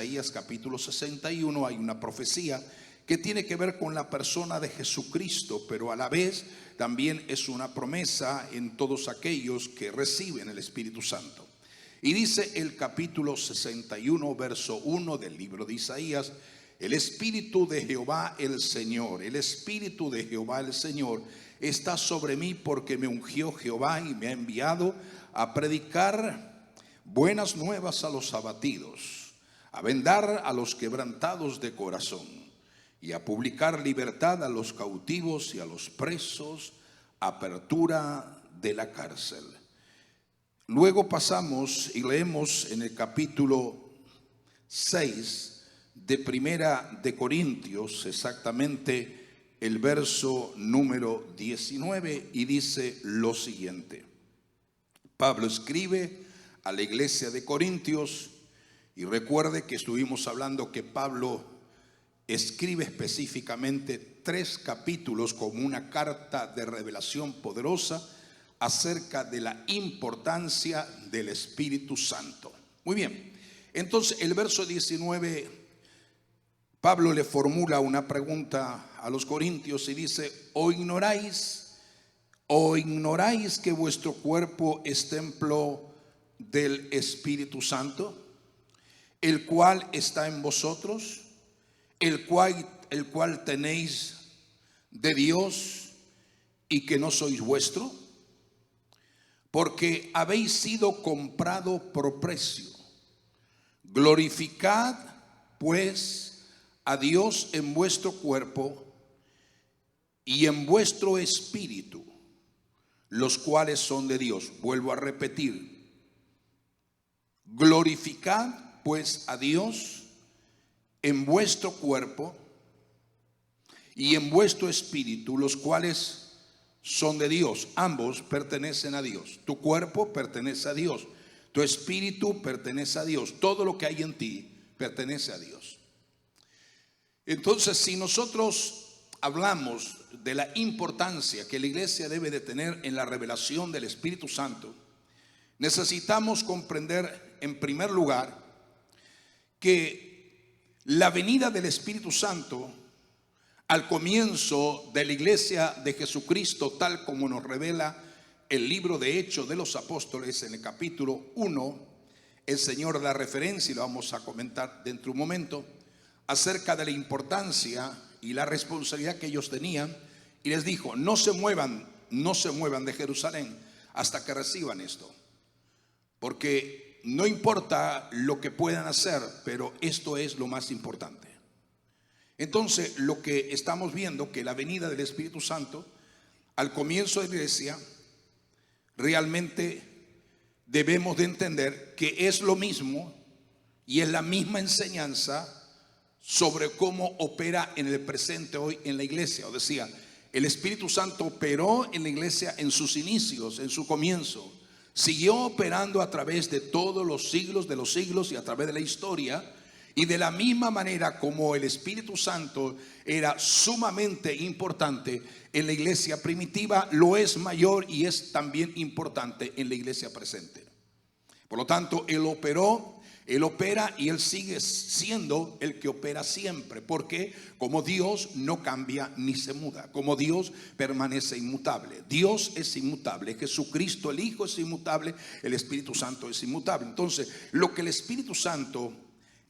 Isaías capítulo 61 hay una profecía que tiene que ver con la persona de Jesucristo, pero a la vez también es una promesa en todos aquellos que reciben el Espíritu Santo. Y dice el capítulo 61, verso 1 del libro de Isaías: el Espíritu de Jehová el Señor, el Espíritu de Jehová el Señor está sobre mí, porque me ungió Jehová y me ha enviado a predicar buenas nuevas a los abatidos, a vendar a los quebrantados de corazón, y a publicar libertad a los cautivos y a los presos, apertura de la cárcel. Luego pasamos y leemos en el capítulo 6 de Primera de Corintios, exactamente el verso número 19, y dice lo siguiente. Pablo escribe a la iglesia de Corintios, y recuerde que estuvimos hablando que Pablo escribe específicamente 3 capítulos como una carta de revelación poderosa acerca de la importancia del Espíritu Santo. Muy bien, entonces el verso 19, Pablo le formula una pregunta a los corintios y dice: ¿O ignoráis que vuestro cuerpo es templo del Espíritu Santo, el cual está en vosotros, el cual tenéis de Dios, y que no sois vuestro? Porque habéis sido comprado por precio. Glorificad pues a Dios en vuestro cuerpo y en vuestro espíritu, los cuales son de Dios. Vuelvo a repetir: glorificad pues a Dios en vuestro cuerpo y en vuestro espíritu, los cuales son de Dios. Ambos pertenecen a Dios. Tu cuerpo pertenece a Dios, tu espíritu pertenece a Dios, todo lo que hay en ti pertenece a Dios. Entonces, si nosotros hablamos de la importancia que la iglesia debe de tener en la revelación del Espíritu Santo, necesitamos comprender en primer lugar que la venida del Espíritu Santo al comienzo de la iglesia de Jesucristo, tal como nos revela el libro de Hechos de los Apóstoles en el capítulo 1, el Señor da referencia, y lo vamos a comentar dentro de un momento, acerca de la importancia y la responsabilidad que ellos tenían, y les dijo: no se muevan de Jerusalén hasta que reciban esto, porque no importa lo que puedan hacer, pero esto es lo más importante. Entonces, lo que estamos viendo, que la venida del Espíritu Santo al comienzo de la iglesia, realmente debemos de entender que es lo mismo y es la misma enseñanza sobre cómo opera en el presente hoy en la iglesia. O decía, el Espíritu Santo operó en la iglesia en sus inicios, en su comienzo, siguió operando a través de todos los siglos de los siglos y a través de la historia. Y de la misma manera como el Espíritu Santo era sumamente importante en la iglesia primitiva, lo es mayor y es también importante en la iglesia presente. Por lo tanto, Él operó, Él opera y Él sigue siendo el que opera siempre, porque como Dios no cambia ni se muda, como Dios permanece inmutable. Dios es inmutable, Jesucristo el Hijo es inmutable, el Espíritu Santo es inmutable. Entonces, lo que el Espíritu Santo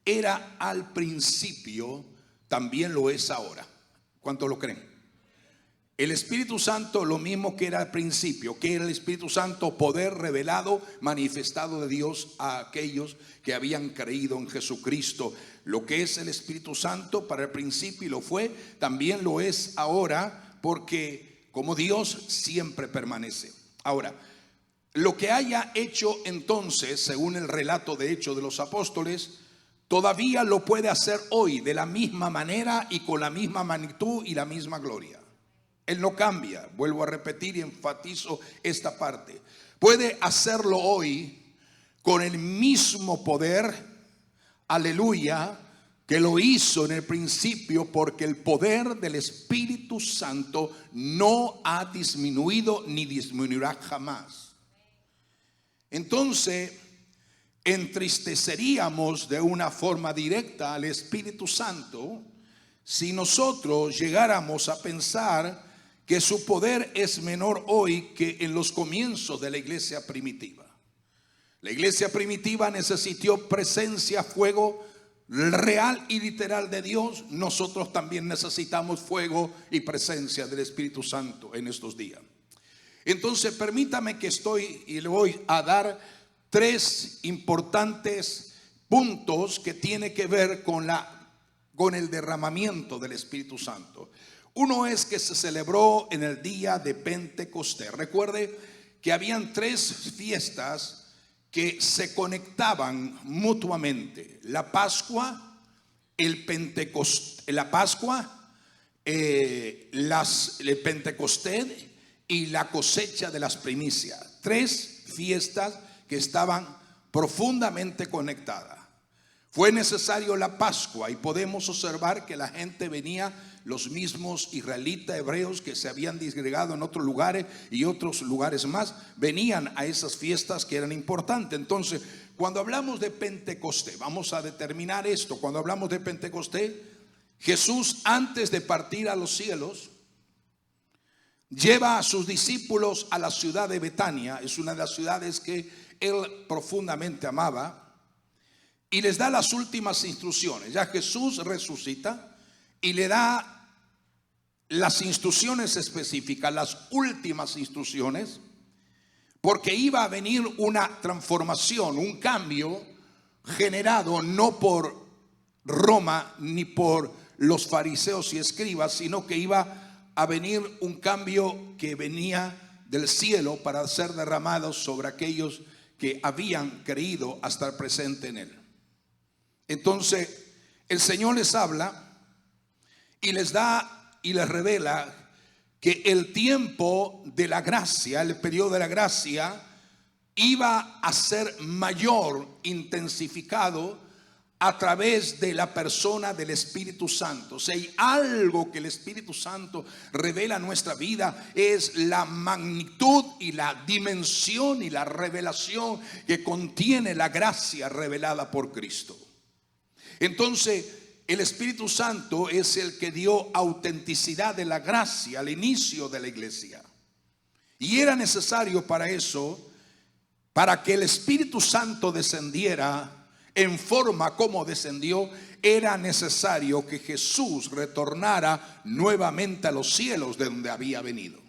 era al principio, también lo es ahora. ¿Cuánto lo creen? El Espíritu Santo, lo mismo que era al principio, que era el Espíritu Santo, poder revelado, manifestado de Dios a aquellos que habían creído en Jesucristo. Lo que es el Espíritu Santo para el principio y lo fue, también lo es ahora, porque como Dios siempre permanece. Ahora, lo que haya hecho entonces, según el relato de Hechos de los Apóstoles, todavía lo puede hacer hoy de la misma manera y con la misma magnitud y la misma gloria. Él no cambia. Vuelvo a repetir y enfatizo esta parte. Puede hacerlo hoy con el mismo poder, aleluya, que lo hizo en el principio, porque el poder del Espíritu Santo no ha disminuido ni disminuirá jamás. Entonces, entristeceríamos de una forma directa al Espíritu Santo si nosotros llegáramos a pensar que su poder es menor hoy que en los comienzos de la iglesia primitiva. La iglesia primitiva necesitó presencia, fuego real y literal de Dios. Nosotros también necesitamos fuego y presencia del Espíritu Santo en estos días. Entonces permítame que le voy a dar 3 importantes puntos que tienen que ver con el derramamiento del Espíritu Santo. Uno es que se celebró en el día de Pentecostés. Recuerde que habían 3 fiestas que se conectaban mutuamente: la Pascua, el Pentecostés, el Pentecostés y la cosecha de las primicias. 3 fiestas que estaban profundamente conectadas. Fue necesario la Pascua y podemos observar que la gente venía, los mismos israelitas hebreos que se habían disgregado en otros lugares y otros lugares más, venían a esas fiestas que eran importantes. Entonces, cuando hablamos de Pentecostés, vamos a determinar esto. Cuando hablamos de Pentecostés, Jesús, antes de partir a los cielos, lleva a sus discípulos a la ciudad de Betania. Es una de las ciudades que él profundamente amaba. Y les da las últimas instrucciones. Ya Jesús resucita y le da las instrucciones específicas, las últimas instrucciones, porque iba a venir una transformación, un cambio generado no por Roma ni por los fariseos y escribas, sino que iba a venir un cambio que venía del cielo para ser derramado sobre aquellos que habían creído hasta el presente en él. Entonces el Señor les habla y les da y les revela que el tiempo de la gracia, el periodo de la gracia, iba a ser mayor, intensificado a través de la persona del Espíritu Santo. O sea, hay algo que el Espíritu Santo revela en nuestra vida, es la magnitud y la dimensión y la revelación que contiene la gracia revelada por Cristo. Entonces el Espíritu Santo es el que dio autenticidad de la gracia al inicio de la iglesia. Y era necesario para eso, para que el Espíritu Santo descendiera en forma como descendió, era necesario que Jesús retornara nuevamente a los cielos de donde había venido.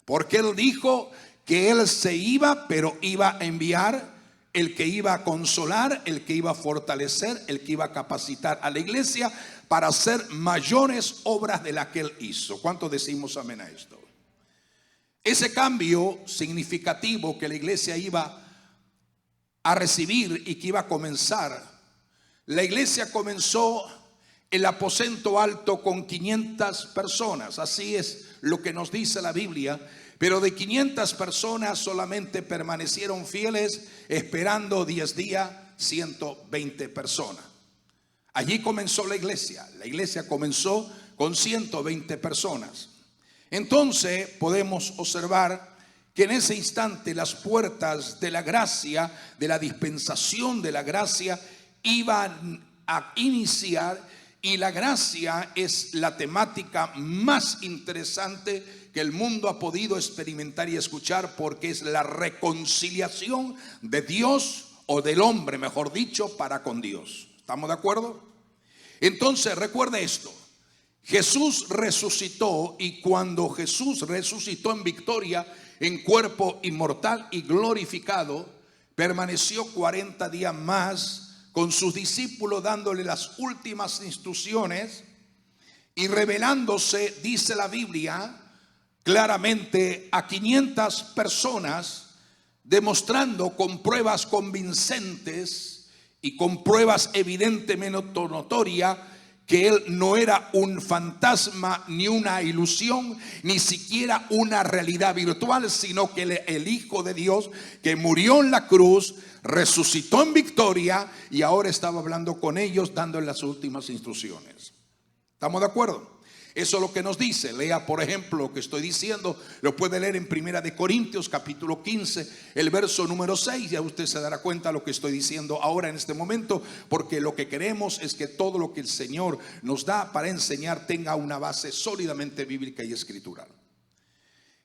Porque Él dijo que Él se iba, pero iba a enviar el que iba a consolar, el que iba a fortalecer, el que iba a capacitar a la iglesia para hacer mayores obras de las que Él hizo. ¿Cuántos decimos amén a esto? Ese cambio significativo que la iglesia iba a recibir y que iba a comenzar. La iglesia comenzó el aposento alto con 500 personas. Así es lo que nos dice la Biblia. Pero de 500 personas solamente permanecieron fieles, esperando 10 días, 120 personas. Allí comenzó la iglesia. La iglesia comenzó con 120 personas. Entonces podemos observar que en ese instante las puertas de la gracia, de la dispensación de la gracia, iban a iniciar. Y la gracia es la temática más interesante que el mundo ha podido experimentar y escuchar, porque es la reconciliación de Dios, o del hombre, mejor dicho, para con Dios. ¿Estamos de acuerdo? Entonces recuerde esto: Jesús resucitó, y cuando Jesús resucitó en victoria, en cuerpo inmortal y glorificado, permaneció 40 días más con sus discípulos, dándole las últimas instrucciones y revelándose, dice la Biblia claramente, a 500 personas, demostrando con pruebas convincentes y con pruebas evidentemente notorias que Él no era un fantasma, ni una ilusión, ni siquiera una realidad virtual, sino que el Hijo de Dios, que murió en la cruz, resucitó en victoria y ahora estaba hablando con ellos, dándoles las últimas instrucciones. ¿Estamos de acuerdo? Eso es lo que nos dice. Lea, por ejemplo, lo que estoy diciendo. Lo puede leer en Primera de Corintios capítulo 15, el verso número 6. Ya usted se dará cuenta de lo que estoy diciendo ahora en este momento, porque lo que queremos es que todo lo que el Señor nos da para enseñar tenga una base sólidamente bíblica y escritural.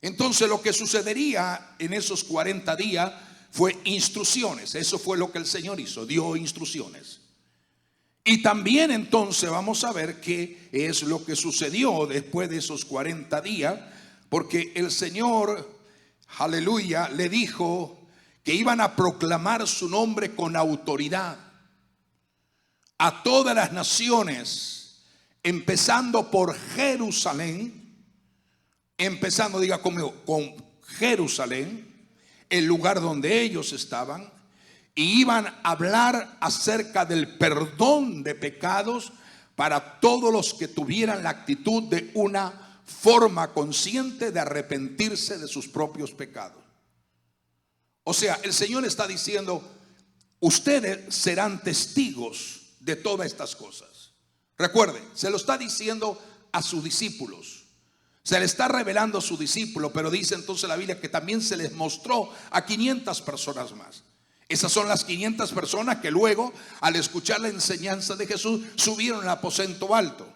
Entonces lo que sucedería en esos 40 días fue instrucciones. Eso fue lo que el Señor hizo, dio instrucciones. Y también entonces vamos a ver qué es lo que sucedió después de esos 40 días, porque el Señor, aleluya, le dijo que iban a proclamar su nombre con autoridad a todas las naciones, empezando por Jerusalén, empezando, diga conmigo, con Jerusalén, el lugar donde ellos estaban. Y iban a hablar acerca del perdón de pecados para todos los que tuvieran la actitud de una forma consciente de arrepentirse de sus propios pecados. O sea, el Señor está diciendo, ustedes serán testigos de todas estas cosas. Recuerden, se lo está diciendo a sus discípulos. Se le está revelando a sus discípulos, pero dice entonces la Biblia que también se les mostró a 500 personas más. Esas son las 500 personas que luego, al escuchar la enseñanza de Jesús, subieron al aposento alto.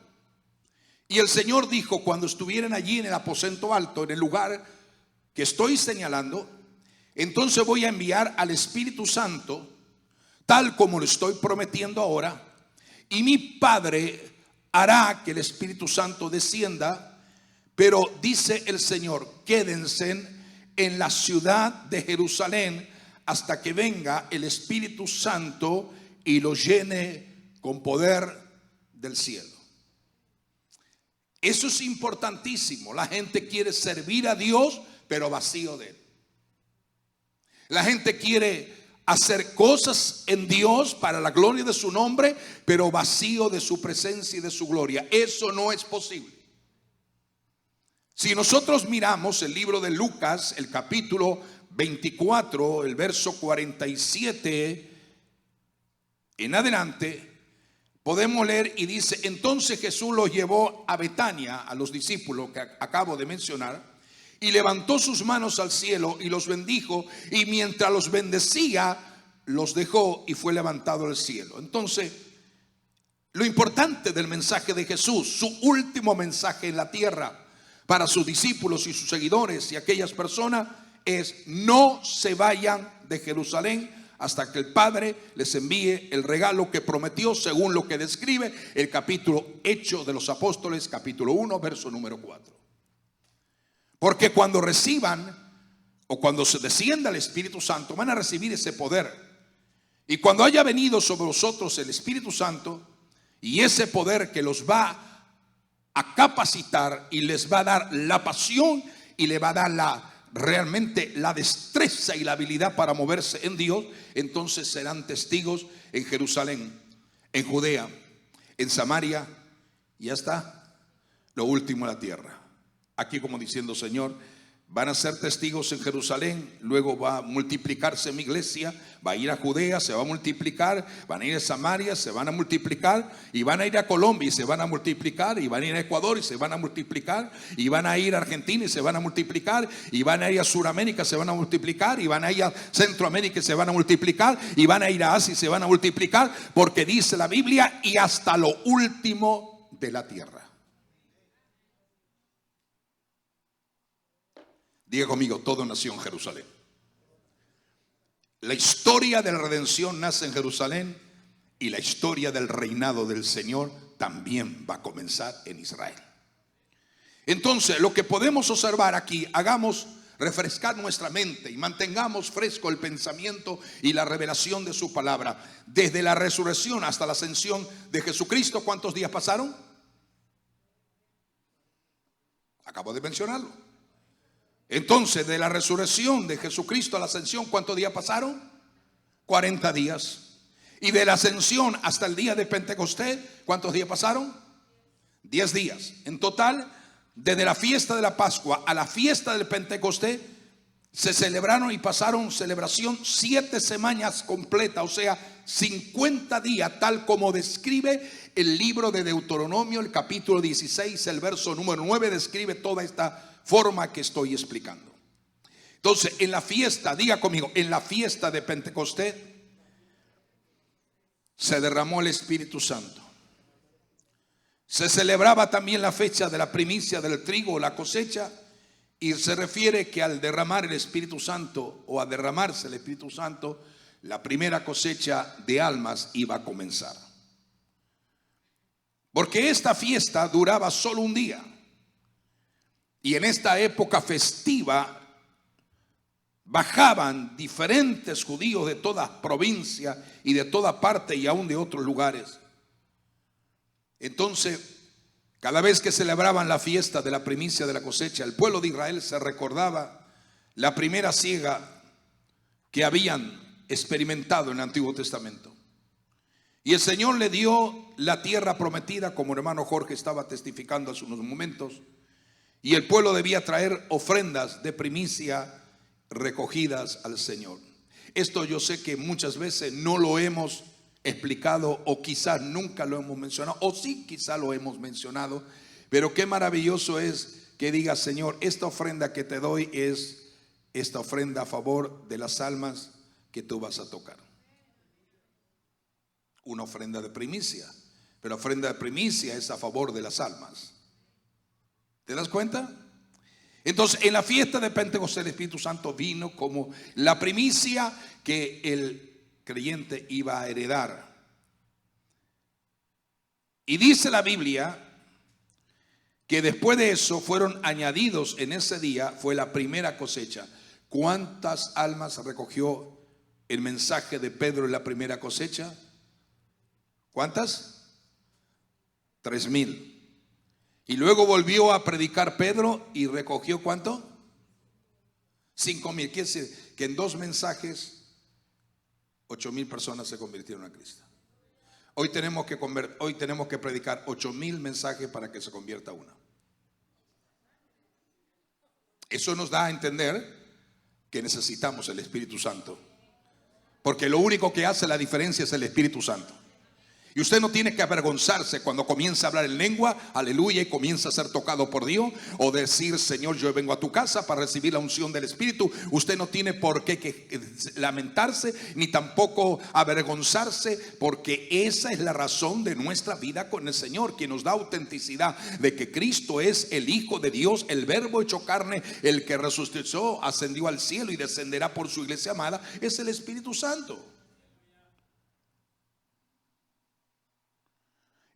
Y el Señor dijo, cuando estuvieran allí en el aposento alto, en el lugar que estoy señalando, entonces voy a enviar al Espíritu Santo, tal como lo estoy prometiendo ahora, y mi Padre hará que el Espíritu Santo descienda. Pero dice el Señor, quédense en la ciudad de Jerusalén hasta que venga el Espíritu Santo y lo llene con poder del cielo. Eso es importantísimo. La gente quiere servir a Dios, pero vacío de Él. La gente quiere hacer cosas en Dios para la gloria de su nombre, pero vacío de su presencia y de su gloria. Eso no es posible. Si nosotros miramos el libro de Lucas, el capítulo 24, el verso 47 en adelante, podemos leer y dice, entonces Jesús los llevó a Betania, a los discípulos que acabo de mencionar, y levantó sus manos al cielo y los bendijo, y mientras los bendecía, los dejó y fue levantado al cielo. Entonces, lo importante del mensaje de Jesús, su último mensaje en la tierra para sus discípulos y sus seguidores y aquellas personas, es: no se vayan de Jerusalén hasta que el Padre les envíe el regalo que prometió, según lo que describe el capítulo Hechos de los Apóstoles, capítulo 1, verso número 4. Porque cuando reciban, o cuando se descienda el Espíritu Santo, van a recibir ese poder. Y cuando haya venido sobre vosotros el Espíritu Santo, y ese poder que los va a capacitar y les va a dar la pasión y le va a dar realmente la destreza y la habilidad para moverse en Dios, entonces serán testigos en Jerusalén, en Judea, en Samaria y hasta lo último de la tierra. Aquí como diciendo, Señor, van a ser testigos en Jerusalén, luego va a multiplicarse mi iglesia, va a ir a Judea, se va a multiplicar, van a ir a Samaria, se van a multiplicar, y van a ir a Colombia y se van a multiplicar, y van a ir a Ecuador y se van a multiplicar, y van a ir a Argentina y se van a multiplicar, y van a ir a Suramérica y se van a multiplicar, y van a ir a Centroamérica y se van a multiplicar, y van a ir a Asia y se van a multiplicar, porque dice la Biblia, y hasta lo último de la tierra. Diga conmigo, todo nació en Jerusalén. La historia de la redención nace en Jerusalén, y la historia del reinado del Señor también va a comenzar en Israel. Entonces, lo que podemos observar aquí, hagamos refrescar nuestra mente y mantengamos fresco el pensamiento y la revelación de su palabra. Desde la resurrección hasta la ascensión de Jesucristo, ¿cuántos días pasaron? Acabo de mencionarlo. Entonces, de la resurrección de Jesucristo a la ascensión, ¿cuántos días pasaron? 40 días. Y de la ascensión hasta el día de Pentecostés, ¿cuántos días pasaron? 10 días. En total, desde la fiesta de la Pascua a la fiesta del Pentecostés, Se celebraron y pasaron celebración 7 semanas completas, o sea, 50 días, tal como describe el libro de Deuteronomio, el capítulo 16, el verso número 9, describe toda esta forma que estoy explicando. Entonces, en la fiesta, diga conmigo, en la fiesta de Pentecostés se derramó el Espíritu Santo. Se celebraba también la fecha de la primicia del trigo, la cosecha. Y se refiere que al derramar el Espíritu Santo, o a derramarse el Espíritu Santo, la primera cosecha de almas iba a comenzar. Porque esta fiesta duraba solo un día. Y en esta época festiva bajaban diferentes judíos de toda provincia y de toda parte y aún de otros lugares. Entonces, cada vez que celebraban la fiesta de la primicia de la cosecha, el pueblo de Israel se recordaba la primera siega que habían experimentado en el Antiguo Testamento. Y el Señor le dio la tierra prometida, como el hermano Jorge estaba testificando hace unos momentos. Y el pueblo debía traer ofrendas de primicia recogidas al Señor. Esto yo sé que muchas veces no lo hemos explicado, o quizás nunca lo hemos mencionado, o sí quizás lo hemos mencionado, pero qué maravilloso es que diga: Señor, esta ofrenda que te doy es esta ofrenda a favor de las almas que tú vas a tocar. Una ofrenda de primicia, pero la ofrenda de primicia es a favor de las almas. ¿Te das cuenta? Entonces, en la fiesta de Pentecostés, el Espíritu Santo vino como la primicia que el creyente iba a heredar. Y dice la Biblia que después de eso fueron añadidos en ese día, fue la primera cosecha. ¿Cuántas almas recogió el mensaje de Pedro en la primera cosecha? ¿Cuántas? 3,000. Y luego volvió a predicar Pedro y recogió ¿cuánto? 5,000. Quiere decir que en 2 mensajes 8,000 personas se convirtieron a Cristo. Hoy tenemos que predicar 8,000 mensajes para que se convierta uno. Eso nos da a entender que necesitamos el Espíritu Santo, porque lo único que hace la diferencia es el Espíritu Santo. Y usted no tiene que avergonzarse cuando comienza a hablar en lengua, aleluya, y comienza a ser tocado por Dios, o decir: Señor, yo vengo a tu casa para recibir la unción del Espíritu. Usted no tiene por qué lamentarse, ni tampoco avergonzarse, porque esa es la razón de nuestra vida con el Señor, quien nos da autenticidad de que Cristo es el Hijo de Dios, el Verbo hecho carne, el que resucitó, ascendió al cielo y descenderá por su iglesia amada, es el Espíritu Santo.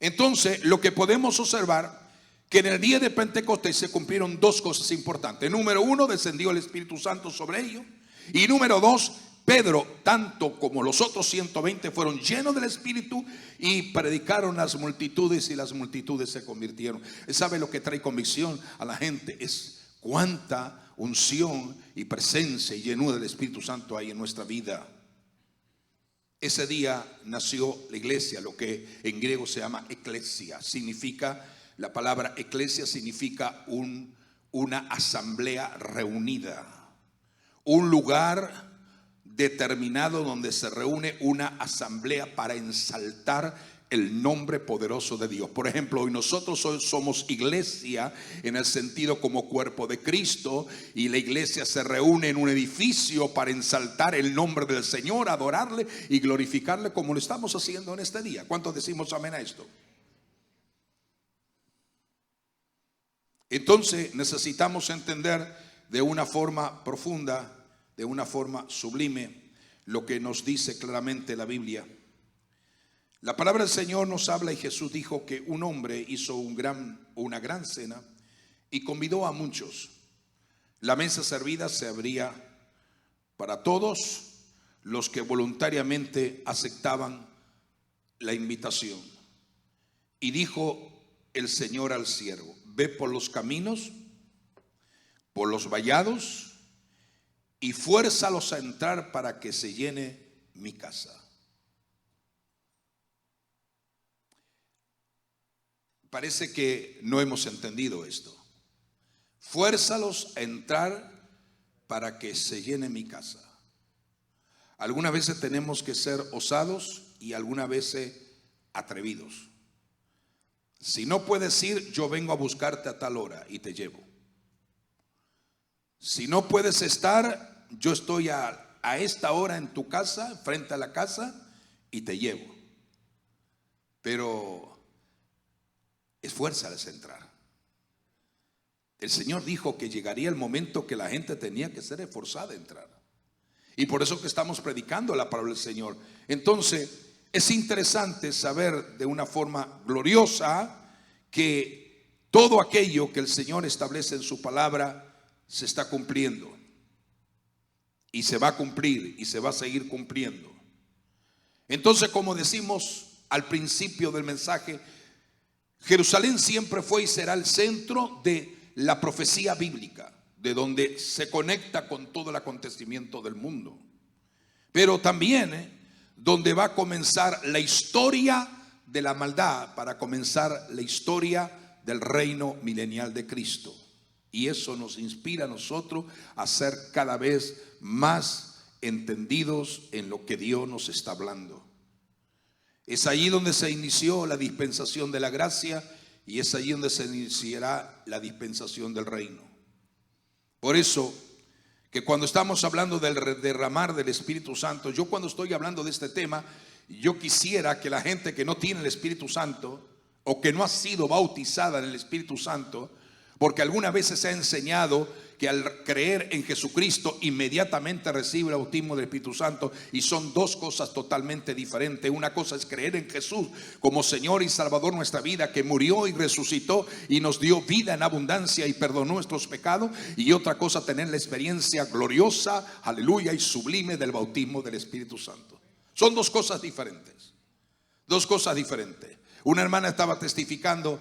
Entonces, lo que podemos observar, que en el día de Pentecostés se cumplieron 2 cosas importantes. Número 1, descendió el Espíritu Santo sobre ellos. Y número 2, Pedro, tanto como los otros 120, fueron llenos del Espíritu y predicaron las multitudes, y las multitudes se convirtieron. ¿Sabe lo que trae convicción a la gente? Es cuánta unción y presencia y llenura del Espíritu Santo hay en nuestra vida. Ese día nació la iglesia, lo que en griego se llama eclesia. Significa, la palabra eclesia significa una asamblea reunida, un lugar determinado donde se reúne una asamblea para ensaltar el nombre poderoso de Dios. Por ejemplo, hoy nosotros somos iglesia en el sentido como cuerpo de Cristo, y la iglesia se reúne en un edificio para ensaltar el nombre del Señor, adorarle y glorificarle, como lo estamos haciendo en este día. ¿Cuántos decimos amén a esto? Entonces necesitamos entender de una forma profunda, de una forma sublime, lo que nos dice claramente la Biblia. La palabra del Señor nos habla, y Jesús dijo que un hombre hizo una gran cena y convidó a muchos. La mesa servida se abría para todos los que voluntariamente aceptaban la invitación. Y dijo el Señor al siervo: ve por los caminos, por los vallados, y fuérzalos a entrar para que se llene mi casa. Parece que no hemos entendido esto. Fuérzalos a entrar para que se llene mi casa. Algunas veces tenemos que ser osados y algunas veces atrevidos. Si no puedes ir, yo vengo a buscarte a tal hora y te llevo. Si no puedes estar, yo estoy a esta hora en tu casa, frente a la casa, y te llevo. Pero esfuérzales a entrar. El Señor dijo que llegaría el momento que la gente tenía que ser esforzada a entrar. Y por eso que estamos predicando la palabra del Señor. Entonces, es interesante saber de una forma gloriosa que todo aquello que el Señor establece en su palabra se está cumpliendo. Y se va a cumplir y se va a seguir cumpliendo. Entonces, como decimos al principio del mensaje, Jerusalén siempre fue y será el centro de la profecía bíblica, de donde se conecta con todo el acontecimiento del mundo. Pero también donde va a comenzar la historia de la maldad para comenzar la historia del reino milenial de Cristo. Y eso nos inspira a nosotros a ser cada vez más entendidos en lo que Dios nos está hablando. Es allí donde se inició la dispensación de la gracia y es allí donde se iniciará la dispensación del reino. Por eso que cuando estamos hablando del derramar del Espíritu Santo, yo cuando estoy hablando de este tema, yo quisiera que la gente que no tiene el Espíritu Santo o que no ha sido bautizada en el Espíritu Santo, porque algunas veces se ha enseñado que al creer en Jesucristo inmediatamente recibe el bautismo del Espíritu Santo, y son dos cosas totalmente diferentes. Una cosa es creer en Jesús como Señor y Salvador de nuestra vida, que murió y resucitó y nos dio vida en abundancia y perdonó nuestros pecados, y otra cosa tener la experiencia gloriosa, aleluya, y sublime del bautismo del Espíritu Santo. Son dos cosas diferentes. Dos cosas diferentes. Una hermana estaba testificando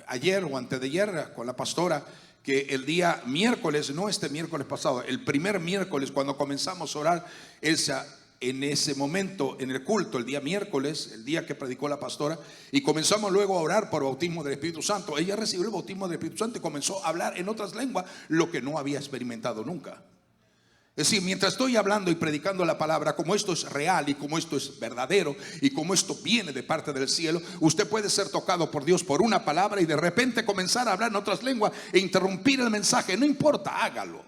ayer o antes de ayer con la pastora, que el día miércoles, no este miércoles pasado, el primer miércoles cuando comenzamos a orar, en ese momento en el culto, el día miércoles, el día que predicó la pastora, y comenzamos luego a orar por bautismo del Espíritu Santo, ella recibió el bautismo del Espíritu Santo y comenzó a hablar en otras lenguas, lo que no había experimentado nunca. Es decir, mientras estoy hablando y predicando la palabra, como esto es real y como esto es verdadero y como esto viene de parte del cielo, usted puede ser tocado por Dios por una palabra y de repente comenzar a hablar en otras lenguas e interrumpir el mensaje. No importa, hágalo.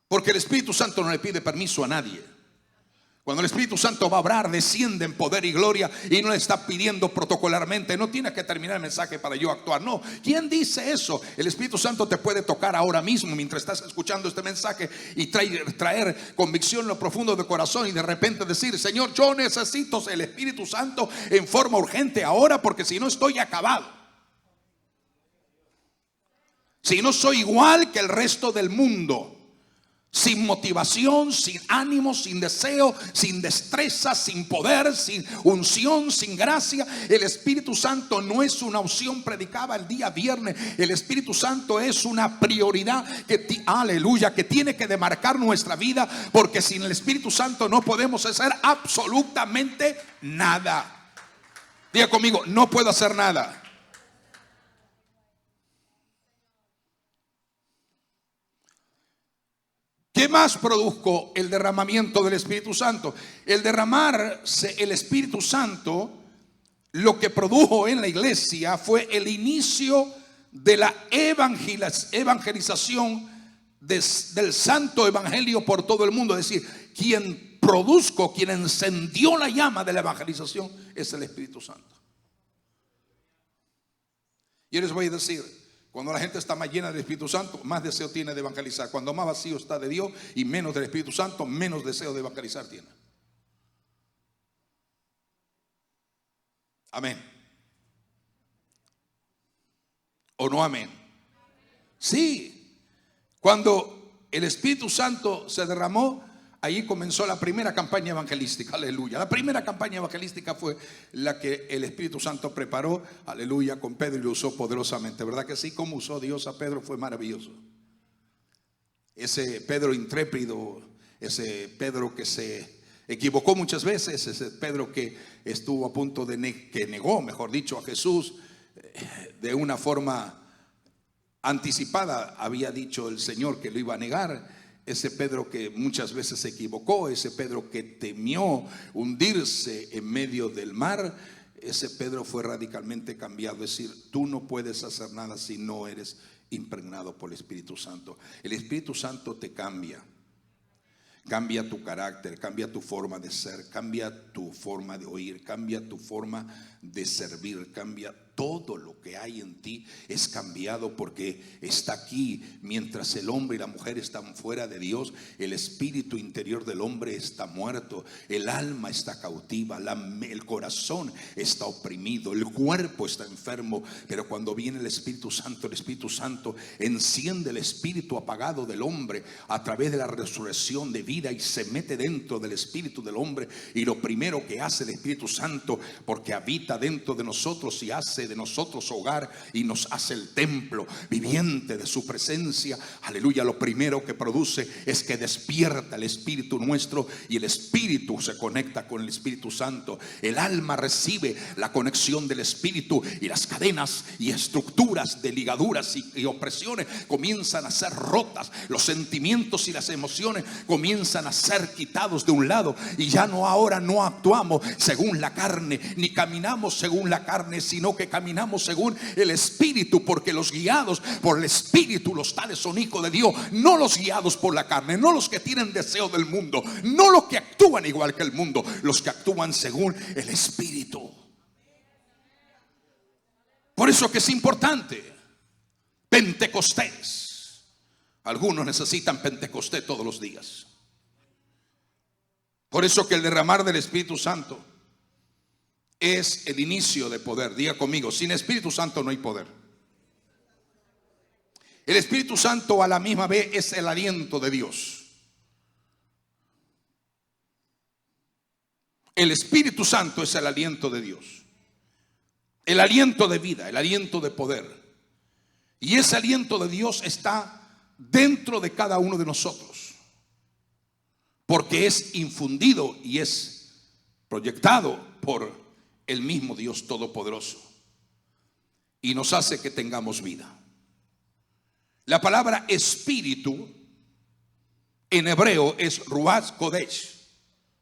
Porque el Espíritu Santo no le pide permiso a nadie. Cuando el Espíritu Santo va a obrar, desciende en poder y gloria y no le está pidiendo protocolarmente. No tienes que terminar el mensaje para yo actuar. No, ¿quién dice eso? El Espíritu Santo te puede tocar ahora mismo mientras estás escuchando este mensaje y traer convicción en lo profundo de corazón y de repente decir: Señor, yo necesito el Espíritu Santo en forma urgente ahora, porque si no estoy acabado. Si no soy igual que el resto del mundo. Sin motivación, sin ánimo, sin deseo, sin destreza, sin poder, sin unción, sin gracia. El Espíritu Santo no es una opción predicada el día viernes. El Espíritu Santo es una prioridad aleluya, que tiene que demarcar nuestra vida, porque sin el Espíritu Santo no podemos hacer absolutamente nada. Diga conmigo: no puedo hacer nada. ¿Qué más produjo el derramamiento del Espíritu Santo? El derramarse el Espíritu Santo, lo que produjo en la iglesia fue el inicio de la evangelización del santo evangelio por todo el mundo. Es decir, quien produjo, quien encendió la llama de la evangelización es el Espíritu Santo. Y les voy a decir, cuando la gente está más llena del Espíritu Santo, más deseo tiene de evangelizar. Cuando más vacío está de Dios y menos del Espíritu Santo, menos deseo de evangelizar tiene. Amén. ¿O no amén? Sí. Cuando el Espíritu Santo se derramó, ahí comenzó la primera campaña evangelística, aleluya. La primera campaña evangelística fue la que el Espíritu Santo preparó, aleluya, con Pedro, y lo usó poderosamente. ¿Verdad que sí? Como usó Dios a Pedro fue maravilloso. Ese Pedro intrépido, ese Pedro que se equivocó muchas veces, ese Pedro que estuvo a punto de que negó, mejor dicho, a Jesús de una forma anticipada había dicho el Señor que lo iba a negar. Ese Pedro que muchas veces se equivocó, ese Pedro que temió hundirse en medio del mar, ese Pedro fue radicalmente cambiado. Es decir, tú no puedes hacer nada si no eres impregnado por el Espíritu Santo. El Espíritu Santo te cambia. Cambia tu carácter, cambia tu forma de ser, cambia tu forma de oír, cambia tu forma de servir, cambia todo lo que hay en ti. Es cambiado porque está aquí. Mientras el hombre y la mujer están fuera de Dios, el espíritu interior del hombre está muerto, el alma está cautiva, el corazón está oprimido, el cuerpo está enfermo. Pero cuando viene el Espíritu Santo enciende el espíritu apagado del hombre a través de la resurrección de vida y se mete dentro del espíritu del hombre. Y lo primero que hace el Espíritu Santo, porque habita dentro de nosotros y hace de nosotros hogar y nos hace el templo viviente de su presencia, aleluya, lo primero que produce es que despierta el espíritu nuestro y el espíritu se conecta con el Espíritu Santo. El alma recibe la conexión del espíritu y las cadenas y estructuras de ligaduras y opresiones comienzan a ser rotas. Los sentimientos y las emociones comienzan a ser quitados de un lado y ya no, ahora no actuamos según la carne ni caminamos según la carne, sino que caminamos según el Espíritu, porque los guiados por el Espíritu, los tales son hijos de Dios, no los guiados por la carne, no los que tienen deseo del mundo, no los que actúan igual que el mundo, los que actúan según el Espíritu. Por eso que es importante Pentecostés. Algunos necesitan Pentecostés todos los días. Por eso que el derramar del Espíritu Santo es el inicio de poder. Diga conmigo, sin Espíritu Santo no hay poder. El Espíritu Santo a la misma vez es el aliento de Dios. El Espíritu Santo es el aliento de Dios, el aliento de vida, el aliento de poder. Y ese aliento de Dios está dentro de cada uno de nosotros, porque es infundido y es proyectado por el mismo Dios Todopoderoso y nos hace que tengamos vida. La palabra espíritu en hebreo es Ruach Kodesh,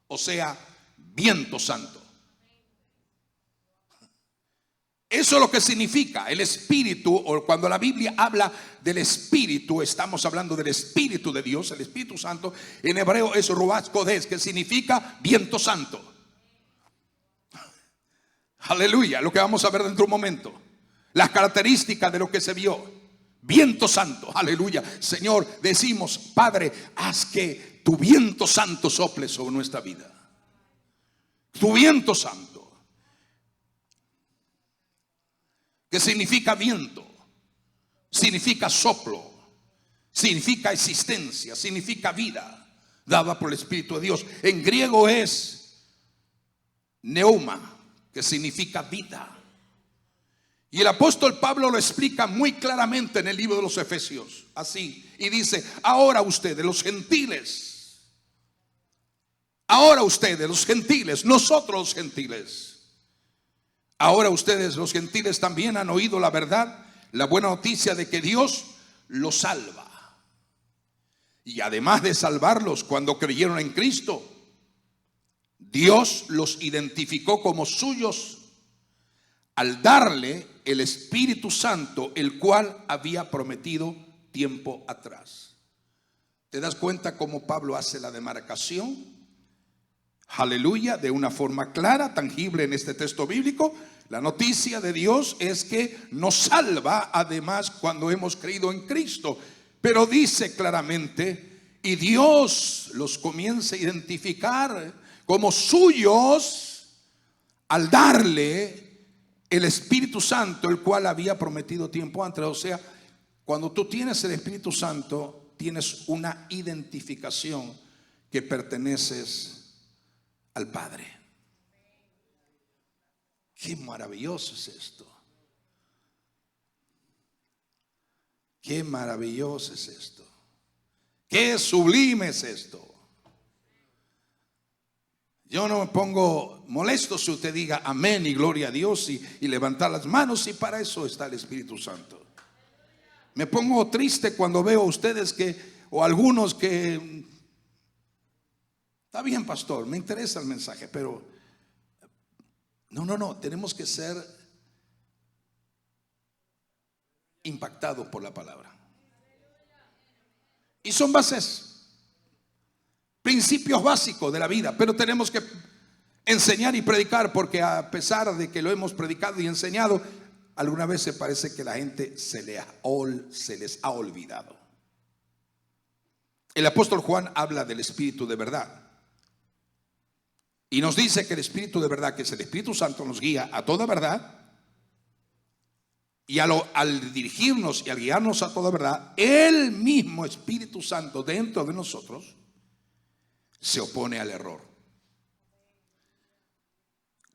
o sea, viento santo. Eso es lo que significa el espíritu, o cuando la Biblia habla del espíritu, estamos hablando del Espíritu de Dios. El Espíritu Santo en hebreo es Ruach Kodesh, que significa viento santo. Aleluya, lo que vamos a ver dentro de un momento. Las características de lo que se vio. Viento santo, aleluya. Señor, decimos, Padre, haz que tu viento santo sople sobre nuestra vida. Tu viento santo. ¿Qué significa viento? Significa soplo, significa existencia, significa vida dada por el Espíritu de Dios. En griego es neuma, que significa vida. Y el apóstol Pablo lo explica muy claramente en el libro de los Efesios, así, y dice: ahora ustedes los gentiles, nosotros los gentiles, ahora ustedes los gentiles también han oído la verdad, la buena noticia de que Dios los salva. Y además de salvarlos, cuando creyeron en Cristo, Dios los identificó como suyos al darle el Espíritu Santo, el cual había prometido tiempo atrás. ¿Te das cuenta cómo Pablo hace la demarcación? Aleluya, de una forma clara, tangible en este texto bíblico. La noticia de Dios es que nos salva, además, cuando hemos creído en Cristo. Pero dice claramente, y Dios los comienza a identificar como suyos al darle el Espíritu Santo, el cual había prometido tiempo antes. O sea, cuando tú tienes el Espíritu Santo, tienes una identificación que perteneces al Padre. Qué maravilloso es esto. Qué maravilloso es esto. Qué sublime es esto. Yo no me pongo molesto si usted diga amén y gloria a Dios y levantar las manos, y para eso está el Espíritu Santo. Me pongo triste cuando veo a ustedes o algunos que, está bien, pastor, me interesa el mensaje, pero no, tenemos que ser impactados por la palabra. Y son bases, principios básicos de la vida, pero tenemos que enseñar y predicar, porque a pesar de que lo hemos predicado y enseñado, alguna vez parece que la gente se les ha olvidado. El apóstol Juan habla del Espíritu de verdad y nos dice que el Espíritu de verdad, que es el Espíritu Santo, nos guía a toda verdad. Y al dirigirnos y al guiarnos a toda verdad, el mismo Espíritu Santo dentro de nosotros se opone al error.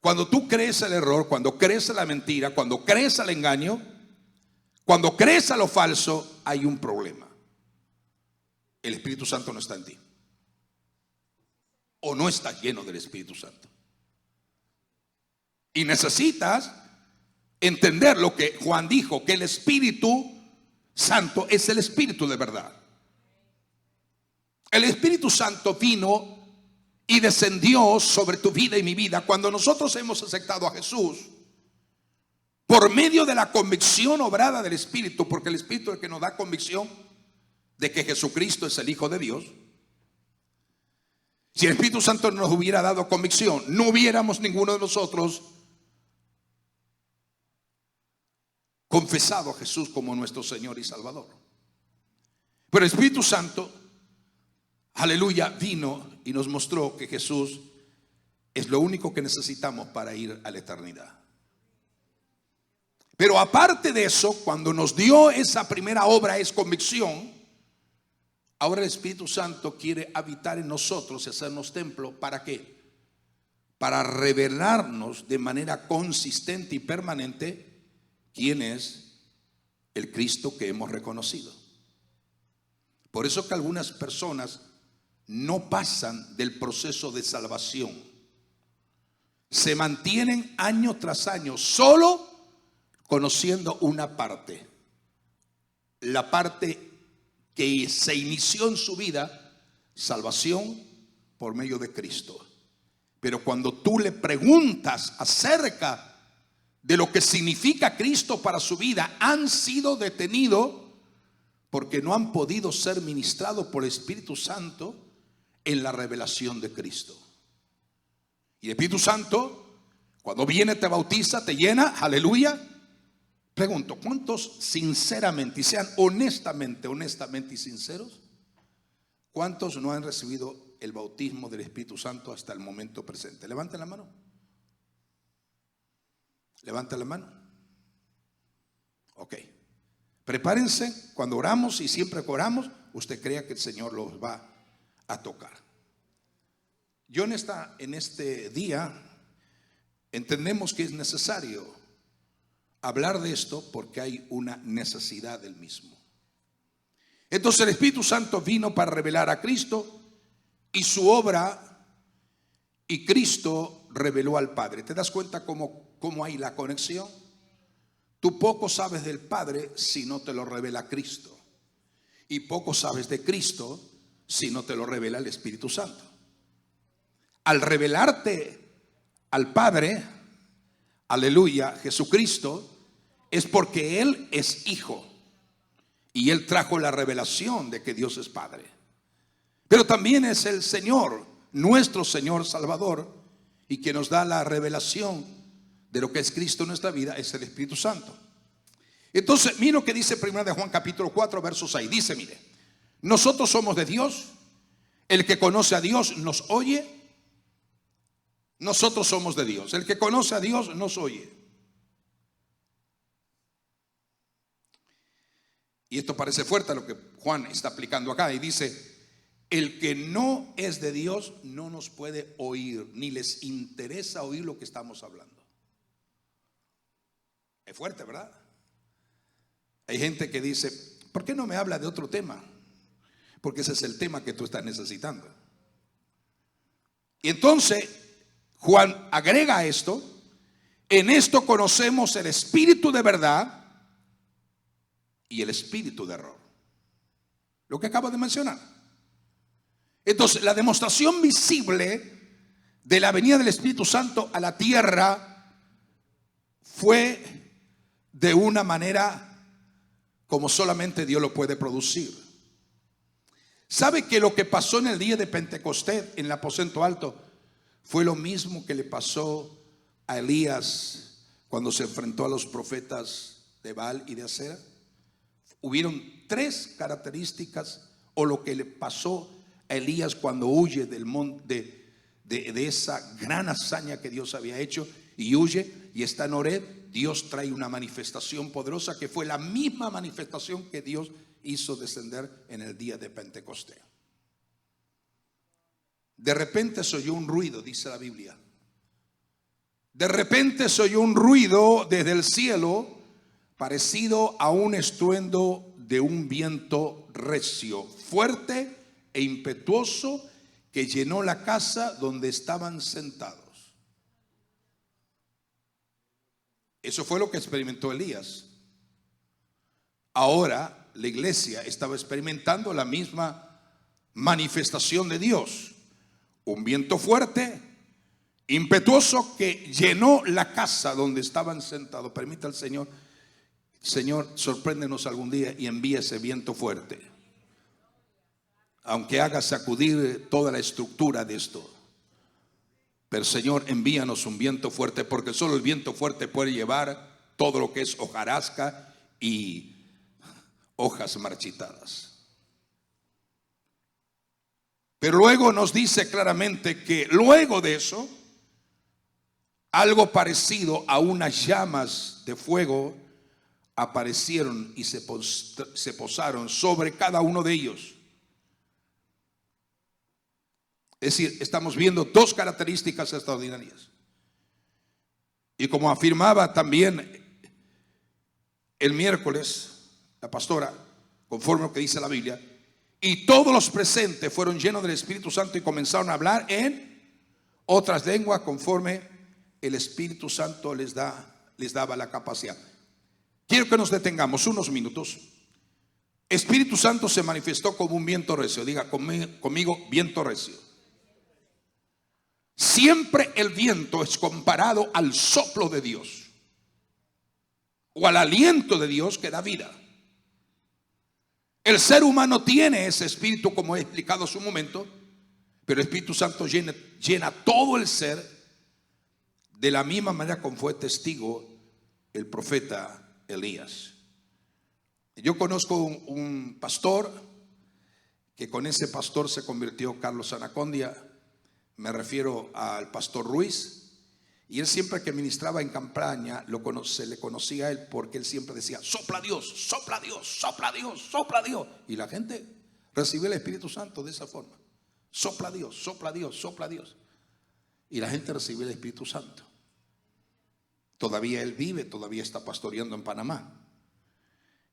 Cuando tú crees el error, cuando crees la mentira, cuando crees al engaño, cuando crees a lo falso, hay un problema. El Espíritu Santo no está en ti, o no estás lleno del Espíritu Santo. Y necesitas entender lo que Juan dijo, que el Espíritu Santo es el Espíritu de verdad. El Espíritu Santo vino y descendió sobre tu vida y mi vida cuando nosotros hemos aceptado a Jesús por medio de la convicción obrada del Espíritu, porque el Espíritu es el que nos da convicción de que Jesucristo es el Hijo de Dios. Si el Espíritu Santo nos hubiera dado convicción, no hubiéramos ninguno de nosotros confesado a Jesús como nuestro Señor y Salvador. Pero el Espíritu Santo, aleluya, vino y nos mostró que Jesús es lo único que necesitamos para ir a la eternidad. Pero aparte de eso, cuando nos dio esa primera obra, es convicción, ahora el Espíritu Santo quiere habitar en nosotros y hacernos templo. ¿Para qué? Para revelarnos de manera consistente y permanente quién es el Cristo que hemos reconocido. Por eso que algunas personas no pasan del proceso de salvación. Se mantienen año tras año solo conociendo una parte, la parte que se inició en su vida, salvación por medio de Cristo. Pero cuando tú le preguntas acerca de lo que significa Cristo para su vida, han sido detenidos porque no han podido ser ministrados por el Espíritu Santo en la revelación de Cristo. Y el Espíritu Santo, cuando viene, te bautiza, te llena, aleluya. Pregunto, ¿cuántos sinceramente, y sean honestamente y sinceros, cuántos no han recibido el bautismo del Espíritu Santo hasta el momento presente? Levanten la mano. Levanten la mano. Ok. Prepárense, cuando oramos, y siempre que oramos, usted crea que el Señor los va a tocar. Yo en este día entendemos que es necesario hablar de esto porque hay una necesidad del mismo. Entonces el Espíritu Santo vino para revelar a Cristo y su obra, y Cristo reveló al Padre. ¿Te das cuenta cómo hay la conexión? Tú poco sabes del Padre si no te lo revela Cristo, y poco sabes de Cristo si no te lo revela el Espíritu Santo. Al revelarte al Padre, aleluya, Jesucristo, es porque Él es Hijo y Él trajo la revelación de que Dios es Padre. Pero también es el Señor, nuestro Señor Salvador, y que nos da la revelación de lo que es Cristo en nuestra vida, es el Espíritu Santo. Entonces, mira lo que dice 1 de Juan capítulo 4 verso 6. Dice, mire, nosotros somos de Dios, el que conoce a Dios nos oye. Nosotros somos de Dios, el que conoce a Dios nos oye. Y esto parece fuerte a lo que Juan está aplicando acá, y dice, el que no es de Dios no nos puede oír, ni les interesa oír lo que estamos hablando. Es fuerte, ¿verdad? Hay gente que dice, ¿por qué no me habla de otro tema? Porque ese es el tema que tú estás necesitando. Y entonces Juan agrega esto: en esto conocemos el Espíritu de verdad y el espíritu de error. Lo que acabo de mencionar. Entonces, la demostración visible de la venida del Espíritu Santo a la tierra fue de una manera como solamente Dios lo puede producir. ¿Sabe que lo que pasó en el día de Pentecostés en el aposento alto fue lo mismo que le pasó a Elías cuando se enfrentó a los profetas de Baal y de Acera? Hubieron tres características, o lo que le pasó a Elías cuando huye del monte de esa gran hazaña que Dios había hecho, y huye y está en Horeb. Dios trae una manifestación poderosa que fue la misma manifestación que Dios hizo descender en el día de Pentecostés. De repente se oyó un ruido, dice la Biblia. De repente se oyó un ruido desde el cielo, parecido a un estruendo de un viento recio, fuerte e impetuoso, que llenó la casa donde estaban sentados. Eso fue lo que experimentó Elías. Ahora la iglesia estaba experimentando la misma manifestación de Dios. Un viento fuerte, impetuoso, que llenó la casa donde estaban sentados. Permita al Señor, sorpréndenos algún día y envíe ese viento fuerte, aunque haga sacudir toda la estructura de esto. Pero Señor, envíanos un viento fuerte, porque solo el viento fuerte puede llevar todo lo que es hojarasca y hojas marchitadas. Pero luego nos dice claramente que luego de eso, algo parecido a unas llamas de fuego aparecieron y se posaron sobre cada uno de ellos. Es decir, estamos viendo dos características extraordinarias. Y como afirmaba también el miércoles la pastora, conforme a lo que dice la Biblia, y todos los presentes fueron llenos del Espíritu Santo y comenzaron a hablar en otras lenguas conforme el Espíritu Santo les daba la capacidad. Quiero que nos detengamos unos minutos. Espíritu Santo se manifestó como un viento recio. Diga conmigo, viento recio. Siempre el viento es comparado al soplo de Dios o al aliento de Dios que da vida. El ser humano tiene ese espíritu, como he explicado hace un momento, pero el Espíritu Santo llena todo el ser, de la misma manera como fue testigo el profeta Elías. Yo conozco un pastor, que con ese pastor se convirtió Carlos Anacondia. Me refiero al pastor Ruiz. Y él siempre que ministraba en campaña se le conocía a él, porque él siempre decía: sopla Dios, sopla Dios, sopla Dios, sopla Dios. Y la gente recibió el Espíritu Santo de esa forma: sopla Dios, sopla Dios, sopla Dios. Y la gente recibió el Espíritu Santo. Todavía él vive, todavía está pastoreando en Panamá.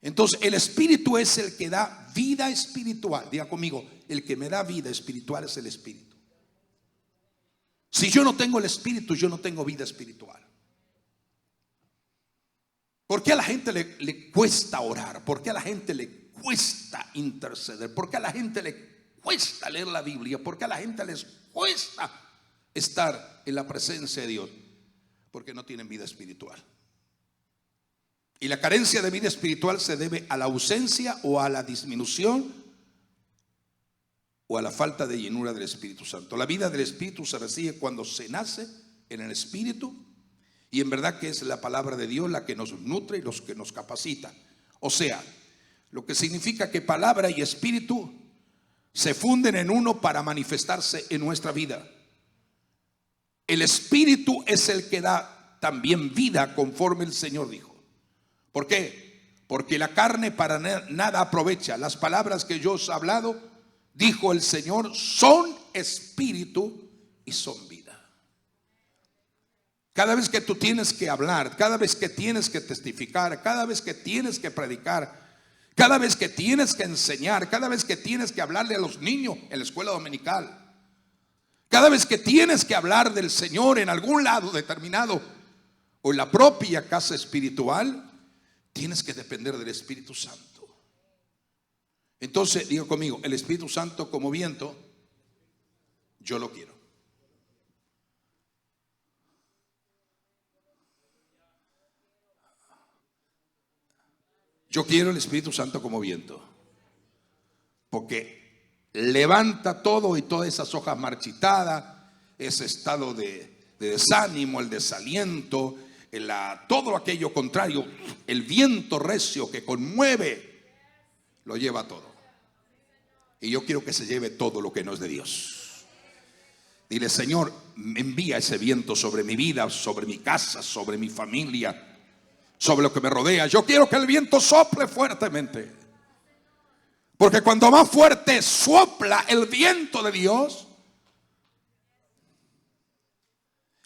Entonces el Espíritu es el que da vida espiritual. Diga conmigo, el que me da vida espiritual es el Espíritu. Si yo no tengo el Espíritu, yo no tengo vida espiritual. ¿Por qué a la gente le cuesta orar? ¿Por qué a la gente le cuesta interceder? ¿Por qué a la gente le cuesta leer la Biblia? ¿Por qué a la gente les cuesta estar en la presencia de Dios? Porque no tienen vida espiritual. Y la carencia de vida espiritual se debe a la ausencia o a la disminución o a la falta de llenura del Espíritu Santo. La vida del Espíritu se recibe cuando se nace en el Espíritu, y en verdad que es la palabra de Dios la que nos nutre y los que nos capacita. O sea, lo que significa que palabra y Espíritu se funden en uno para manifestarse en nuestra vida. El Espíritu es el que da también vida, conforme el Señor dijo. ¿Por qué? Porque la carne para nada aprovecha. Las palabras que yo os he hablado, dijo el Señor, son espíritu y son vida. Cada vez que tú tienes que hablar, cada vez que tienes que testificar, cada vez que tienes que predicar, cada vez que tienes que enseñar, cada vez que tienes que hablarle a los niños en la escuela dominical, cada vez que tienes que hablar del Señor en algún lado determinado o en la propia casa espiritual, tienes que depender del Espíritu Santo. Entonces, diga conmigo, el Espíritu Santo como viento, yo lo quiero. Yo quiero el Espíritu Santo como viento, porque levanta todo y todas esas hojas marchitadas, ese estado de desánimo, el desaliento, todo aquello contrario, el viento recio que conmueve, lo lleva todo. Y yo quiero que se lleve todo lo que no es de Dios. Dile: Señor, envía ese viento sobre mi vida, sobre mi casa, sobre mi familia, sobre lo que me rodea. Yo quiero que el viento sople fuertemente, porque cuando más fuerte sopla el viento de Dios.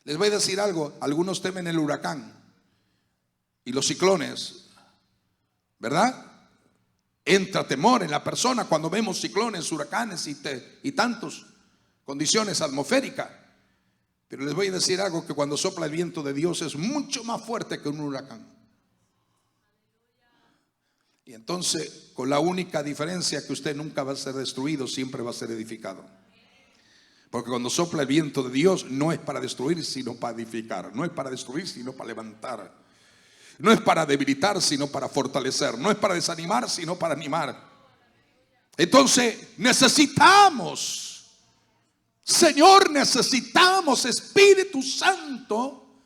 Les voy a decir algo: algunos temen el huracán y los ciclones, ¿verdad? Entra temor en la persona cuando vemos ciclones, huracanes y tantas condiciones atmosféricas. Pero les voy a decir algo: que cuando sopla el viento de Dios es mucho más fuerte que un huracán. Y entonces, con la única diferencia que usted nunca va a ser destruido, siempre va a ser edificado. Porque cuando sopla el viento de Dios, no es para destruir, sino para edificar. No es para destruir, sino para levantar. No es para debilitar, sino para fortalecer. No es para desanimar, sino para animar. Entonces necesitamos, Señor, necesitamos, Espíritu Santo,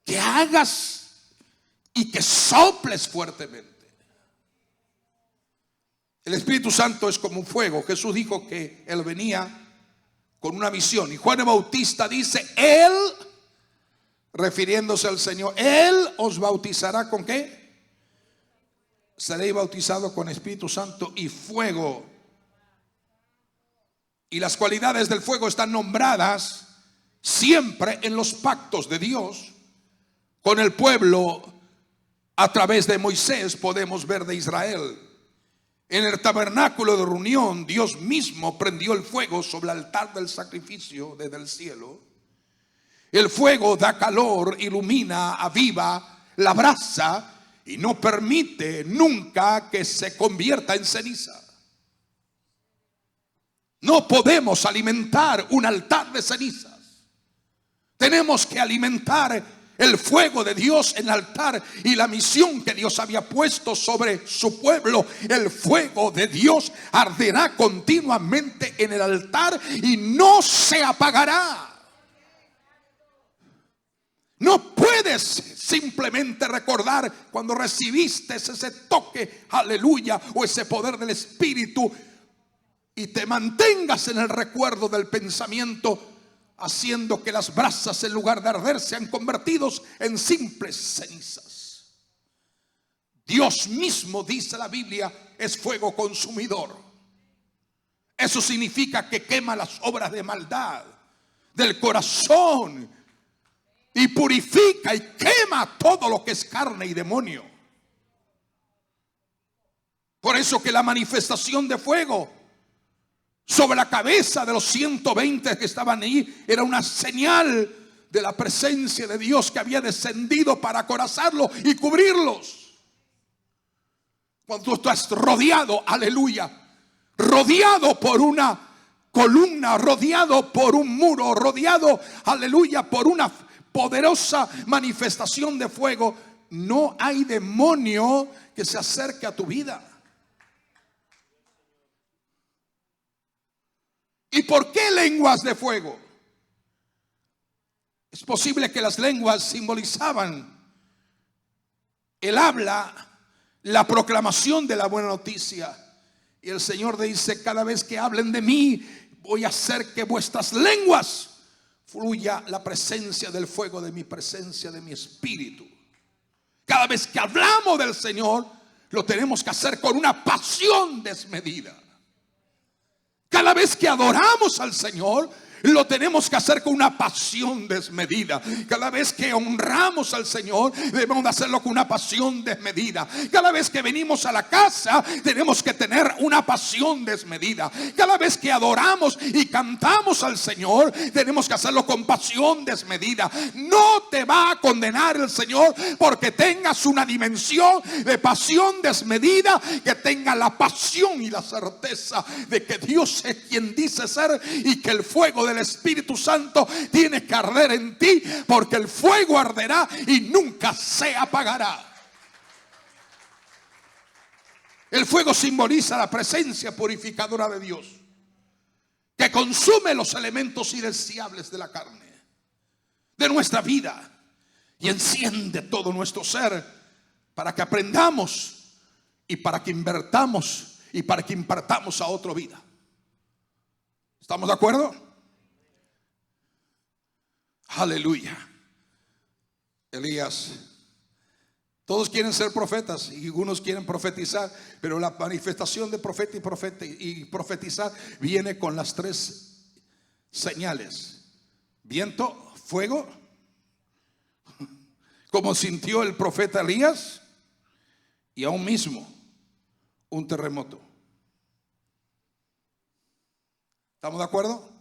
que hagas y que soples fuertemente. El Espíritu Santo es como un fuego. Jesús dijo que Él venía con una visión, y Juan el Bautista dice: Él, refiriéndose al Señor, Él os bautizará ¿con qué? Seréis bautizados con Espíritu Santo y fuego. Y las cualidades del fuego están nombradas siempre en los pactos de Dios con el pueblo. A través de Moisés podemos ver de Israel. En el tabernáculo de reunión, Dios mismo prendió el fuego sobre el altar del sacrificio desde el cielo. El fuego da calor, ilumina, aviva la brasa y no permite nunca que se convierta en ceniza. No podemos alimentar un altar de cenizas. Tenemos que alimentar el fuego de Dios en el altar, y la misión que Dios había puesto sobre su pueblo. El fuego de Dios arderá continuamente en el altar y no se apagará. No puedes simplemente recordar cuando recibiste ese toque, aleluya, o ese poder del Espíritu, y te mantengas en el recuerdo del pensamiento, haciendo que las brasas, en lugar de arder, sean convertidos en simples cenizas. Dios mismo, dice la Biblia, es fuego consumidor. Eso significa que quema las obras de maldad del corazón y purifica y quema todo lo que es carne y demonio. Por eso que la manifestación de fuego sobre la cabeza de los 120 que estaban ahí era una señal de la presencia de Dios que había descendido para acorazarlos y cubrirlos. Cuando tú estás rodeado, aleluya, rodeado por una columna, rodeado por un muro, rodeado, aleluya, por una poderosa manifestación de fuego, no hay demonio que se acerque a tu vida. ¿Y por qué lenguas de fuego? Es posible que las lenguas simbolizaban el habla, la proclamación de la buena noticia. Y el Señor dice: cada vez que hablen de mí, voy a hacer que vuestras lenguas fluya la presencia del fuego de mi presencia, de mi espíritu. Cada vez que hablamos del Señor, lo tenemos que hacer con una pasión desmedida. Cada vez que adoramos al Señor, lo tenemos que hacer con una pasión desmedida. Cada vez que honramos al Señor, debemos de hacerlo con una pasión desmedida. Cada vez que venimos a la casa, tenemos que tener una pasión desmedida. Cada vez que adoramos y cantamos al Señor, tenemos que hacerlo con pasión desmedida. No te va a condenar el Señor porque tengas una dimensión de pasión desmedida, que tenga la pasión y la certeza de que Dios es quien dice ser, y que el fuego del Espíritu Santo tiene que arder en ti, porque el fuego arderá y nunca se apagará. El fuego simboliza la presencia purificadora de Dios, que consume los elementos indeseables de la carne, de nuestra vida, y enciende todo nuestro ser para que aprendamos y para que invertamos y para que impartamos a otro vida. ¿Estamos de acuerdo? Aleluya. Elías, todos quieren ser profetas y algunos quieren profetizar, pero la manifestación de profeta y profetizar viene con las tres señales: viento, fuego, como sintió el profeta Elías, y aún mismo un terremoto. ¿Estamos de acuerdo?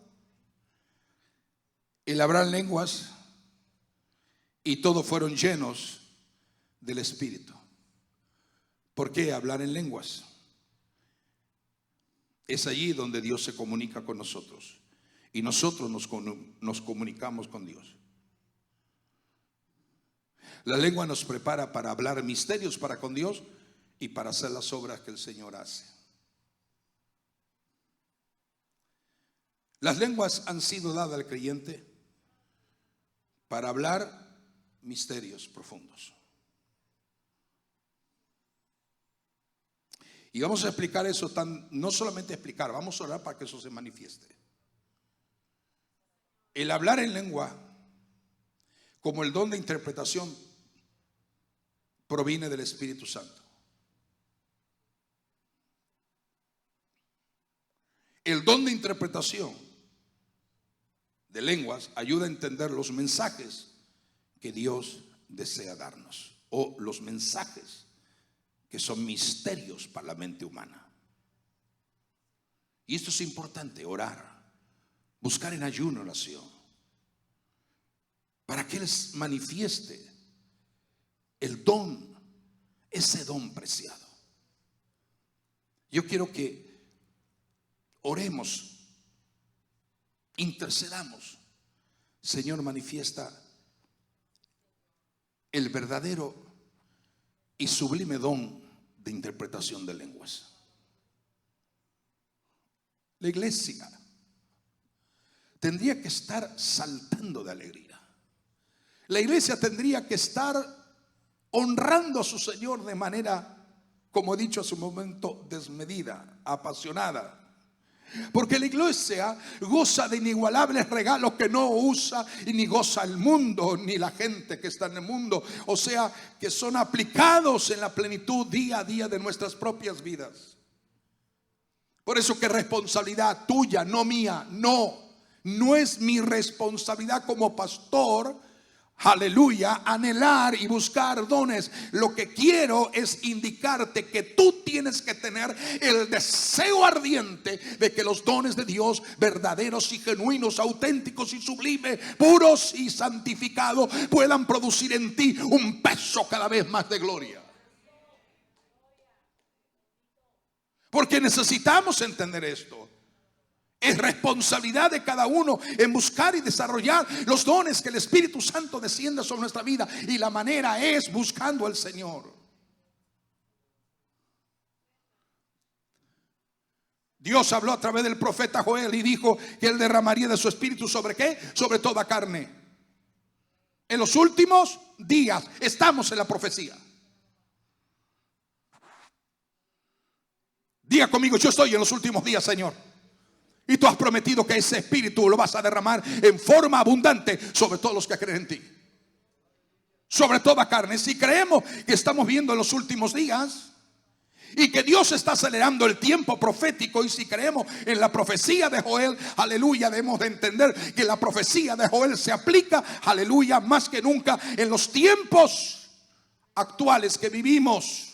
El hablar lenguas, y todos fueron llenos del Espíritu. ¿Por qué hablar en lenguas? Es allí donde Dios se comunica con nosotros, y nosotros nos comunicamos con Dios. La lengua nos prepara para hablar misterios para con Dios y para hacer las obras que el Señor hace. Las lenguas han sido dadas al creyente para hablar misterios profundos. Y vamos a explicar eso, no solamente explicar, vamos a orar para que eso se manifieste. El hablar en lengua, como el don de interpretación, proviene del Espíritu Santo. El don de interpretación de lenguas ayuda a entender los mensajes que Dios desea darnos, o los mensajes que son misterios para la mente humana. Y esto es importante: orar, buscar en ayuno, oración, para que Él manifieste el don, ese don preciado. Yo quiero que oremos, intercedamos. Señor, manifiesta el verdadero y sublime don de interpretación de lenguas. La iglesia tendría que estar saltando de alegría. La iglesia tendría que estar honrando a su Señor de manera, como he dicho hace un momento, desmedida, apasionada. Porque la iglesia goza de inigualables regalos que no usa y ni goza el mundo, ni la gente que está en el mundo. O sea, que son aplicados en la plenitud día a día de nuestras propias vidas. Por eso que responsabilidad tuya, no mía, no es mi responsabilidad como pastor, aleluya, anhelar y buscar dones. Lo que quiero es indicarte que tú tienes que tener el deseo ardiente de que los dones de Dios, verdaderos y genuinos, auténticos y sublimes, puros y santificados, puedan producir en ti un peso cada vez más de gloria. Porque necesitamos entender esto. Es responsabilidad de cada uno en buscar y desarrollar los dones que el Espíritu Santo descienda sobre nuestra vida. Y la manera es buscando al Señor. Dios habló a través del profeta Joel y dijo que Él derramaría de su Espíritu ¿sobre qué? Sobre toda carne. En los últimos días estamos en la profecía. Diga conmigo: yo estoy en los últimos días, Señor. Y tú has prometido que ese Espíritu lo vas a derramar en forma abundante sobre todos los que creen en ti, sobre toda carne. Si creemos que estamos viendo en los últimos días y que Dios está acelerando el tiempo profético. Y si creemos en la profecía de Joel, aleluya, debemos de entender que la profecía de Joel se aplica, aleluya, más que nunca en los tiempos actuales que vivimos,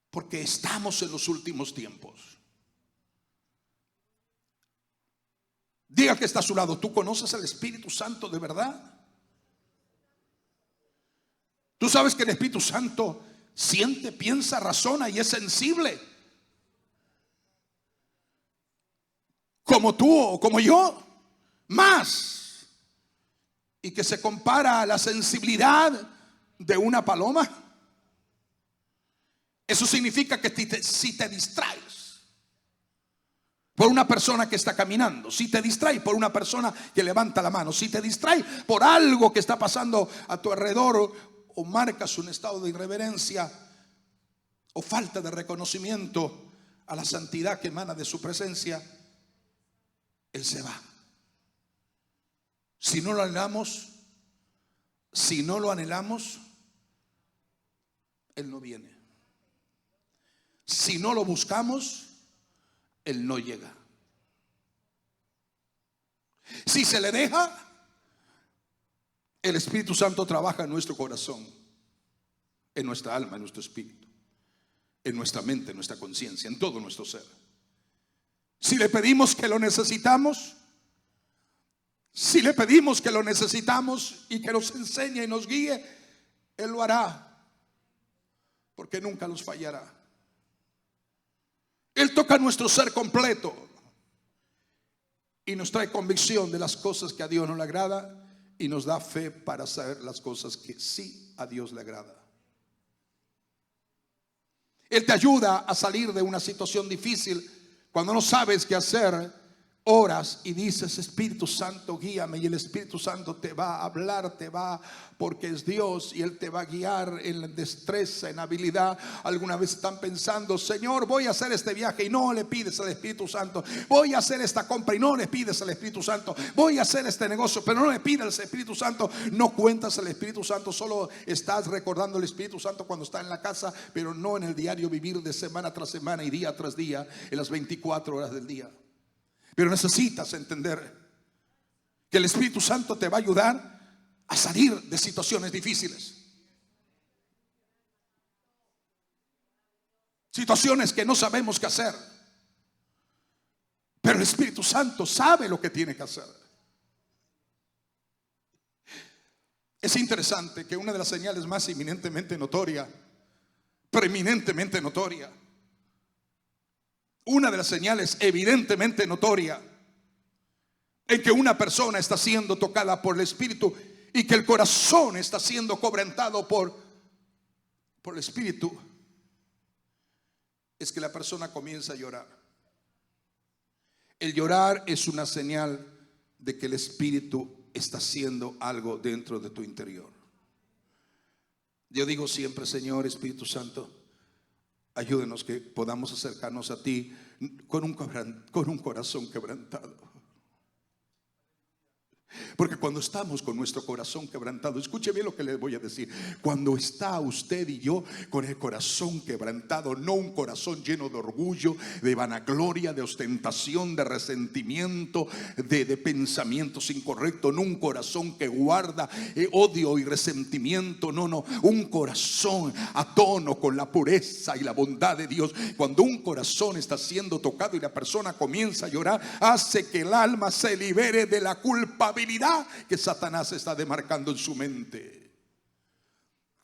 porque estamos en los últimos tiempos. Diga que está a su lado: ¿tú conoces al Espíritu Santo de verdad? Tú sabes que el Espíritu Santo siente, piensa, razona y es sensible, como tú o como yo, más, y que se compara a la sensibilidad de una paloma. Eso significa que si te distraes por una persona que está caminando, si te distraes por una persona que levanta la mano, si te distraes por algo que está pasando a tu alrededor, o marcas un estado de irreverencia o falta de reconocimiento a la santidad que emana de su presencia, Él se va. Si no lo anhelamos, Él no viene. Si no lo buscamos, Él no llega. Si se le deja, el Espíritu Santo trabaja en nuestro corazón, en nuestra alma, en nuestro espíritu, en nuestra mente, en nuestra conciencia, en todo nuestro ser. Si le pedimos que lo necesitamos, si le pedimos que lo necesitamos y que nos enseñe y nos guíe, Él lo hará, porque nunca nos fallará. Él toca nuestro ser completo y nos trae convicción de las cosas que a Dios no le agrada, y nos da fe para saber las cosas que sí a Dios le agrada. Él te ayuda a salir de una situación difícil. Cuando no sabes qué hacer, oras y dices: Espíritu Santo, guíame. Y el Espíritu Santo te va a hablar, porque es Dios, y Él te va a guiar en destreza, en habilidad. Alguna vez están pensando: Señor, voy a hacer este viaje, y no le pides al Espíritu Santo. Voy a hacer esta compra y no le pides al Espíritu Santo. Voy a hacer este negocio, pero no le pides al Espíritu Santo. No cuentas al Espíritu Santo, solo estás recordando al Espíritu Santo cuando está en la casa, pero no en el diario vivir de semana tras semana y día tras día, en las 24 horas del día. Pero necesitas entender que el Espíritu Santo te va a ayudar a salir de situaciones difíciles, situaciones que no sabemos qué hacer, pero el Espíritu Santo sabe lo que tiene que hacer. Es interesante que una de las señales más preeminentemente notoria, una de las señales evidentemente notoria en que una persona está siendo tocada por el Espíritu y que el corazón está siendo quebrantado por el Espíritu, es que la persona comienza a llorar. El llorar es una señal de que el Espíritu está haciendo algo dentro de tu interior. Yo digo siempre: Señor Espíritu Santo, ayúdenos que podamos acercarnos a ti con un corazón quebrantado. Porque cuando estamos con nuestro corazón quebrantado, escuche bien lo que les voy a decir. Cuando está usted y yo con el corazón quebrantado, no un corazón lleno de orgullo, de vanagloria, de ostentación, de resentimiento, de pensamientos incorrectos, no un corazón que guarda odio y resentimiento, no, un corazón a tono con la pureza y la bondad de Dios. Cuando un corazón está siendo tocado y la persona comienza a llorar, hace que el alma se libere de la culpabilidad que Satanás está demarcando en su mente.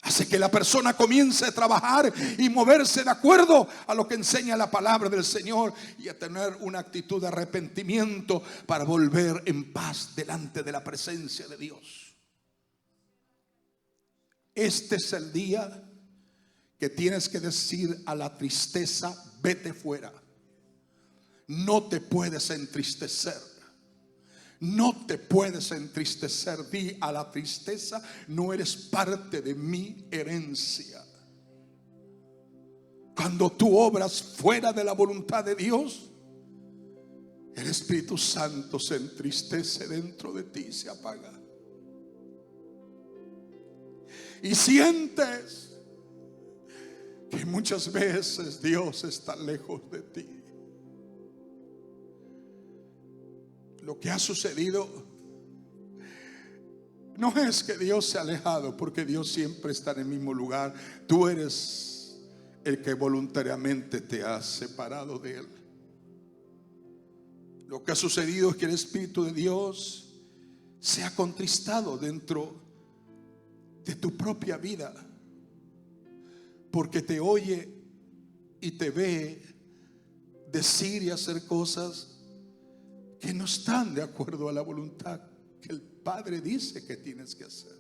Hace que la persona comience a trabajar y moverse de acuerdo a lo que enseña la palabra del Señor, y a tener una actitud de arrepentimiento para volver en paz delante de la presencia de Dios. Este es el día que tienes que decir a la tristeza: vete fuera. No te puedes entristecer. No te puedes entristecer. Di a la tristeza: no eres parte de mi herencia. Cuando tú obras fuera de la voluntad de Dios, el Espíritu Santo se entristece dentro de ti, se apaga. Y sientes muchas veces Dios está lejos de ti. Lo que ha sucedido no es que Dios se ha alejado, porque Dios siempre está en el mismo lugar. Tú eres el que voluntariamente te has separado de Él. Lo que ha sucedido es que el Espíritu de Dios se ha contristado dentro de tu propia vida, porque te oye y te ve decir y hacer cosas que no están de acuerdo a la voluntad que el Padre dice que tienes que hacer.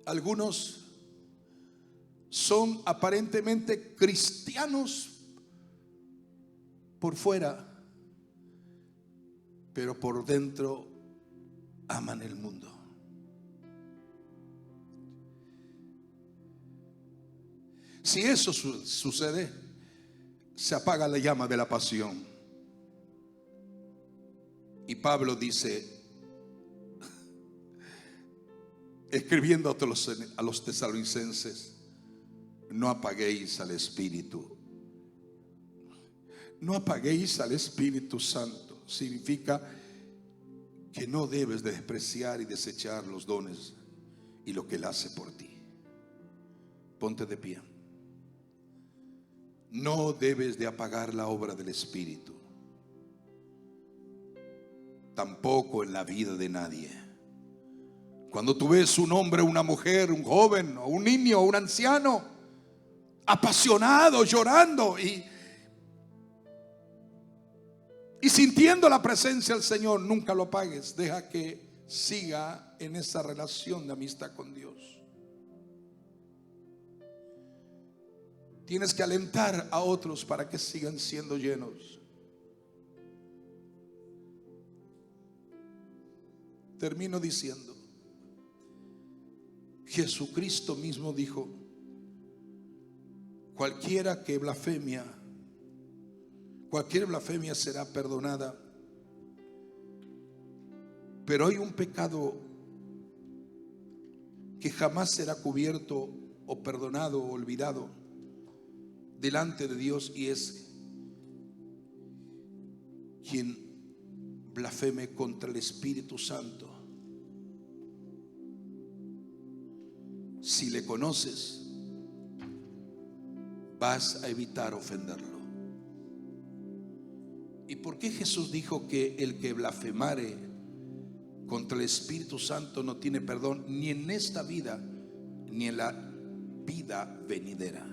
Algunos son aparentemente cristianos por fuera, pero por dentro aman el mundo. Si eso sucede, se apaga la llama de la pasión. Y Pablo dice, escribiendo a los tesalonicenses, no apaguéis al Espíritu. No apaguéis al Espíritu Santo. Significa que no debes de despreciar y desechar los dones y lo que Él hace por ti. Ponte de pie. No debes de apagar la obra del Espíritu, tampoco en la vida de nadie. Cuando tú ves un hombre, una mujer, un joven, o un niño, o un anciano apasionado, llorando y sintiendo la presencia del Señor, nunca lo apagues. Deja que siga en esa relación de amistad con Dios. Tienes que alentar a otros para que sigan siendo llenos. Termino diciendo, Jesucristo mismo dijo, cualquier blasfemia será perdonada, pero hay un pecado que jamás será cubierto o perdonado o olvidado delante de Dios, y es quien blasfeme contra el Espíritu Santo. Si le conoces, vas a evitar ofenderlo. ¿Y por qué Jesús dijo que el que blasfemare contra el Espíritu Santo no tiene perdón ni en esta vida ni en la vida venidera?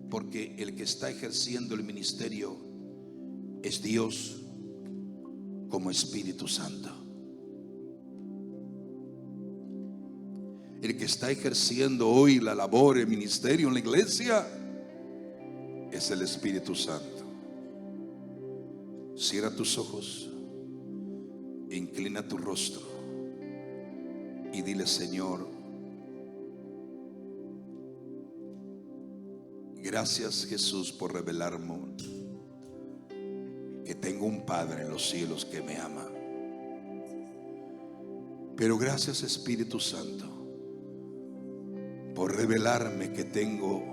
Porque el que está ejerciendo el ministerio es Dios como Espíritu Santo. El que está ejerciendo hoy la labor, el ministerio en la iglesia, es el Espíritu Santo. Cierra tus ojos, inclina tu rostro y dile: Señor, gracias, Jesús, por revelarme que tengo un Padre en los cielos que me ama. Pero gracias, Espíritu Santo, por revelarme que tengo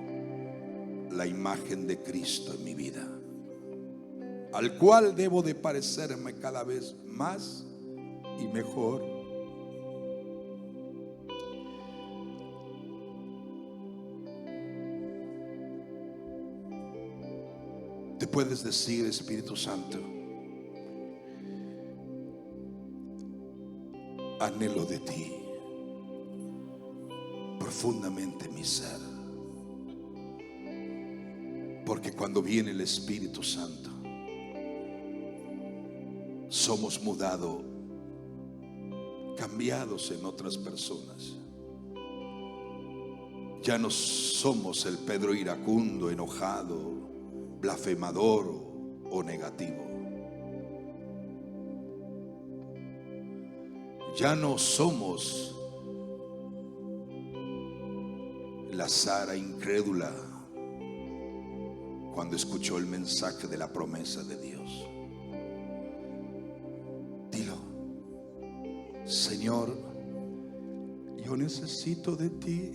la imagen de Cristo en mi vida, al cual debo de parecerme cada vez más y mejor. Te puedes decir, Espíritu Santo, anhelo de ti profundamente en mi ser, porque cuando viene el Espíritu Santo somos mudados, cambiados en otras personas. Ya no somos el Pedro iracundo, enojado, blasfemador o negativo. Ya no somos la Sara incrédula cuando escuchó el mensaje de la promesa de Dios. Dilo: Señor, yo necesito de ti.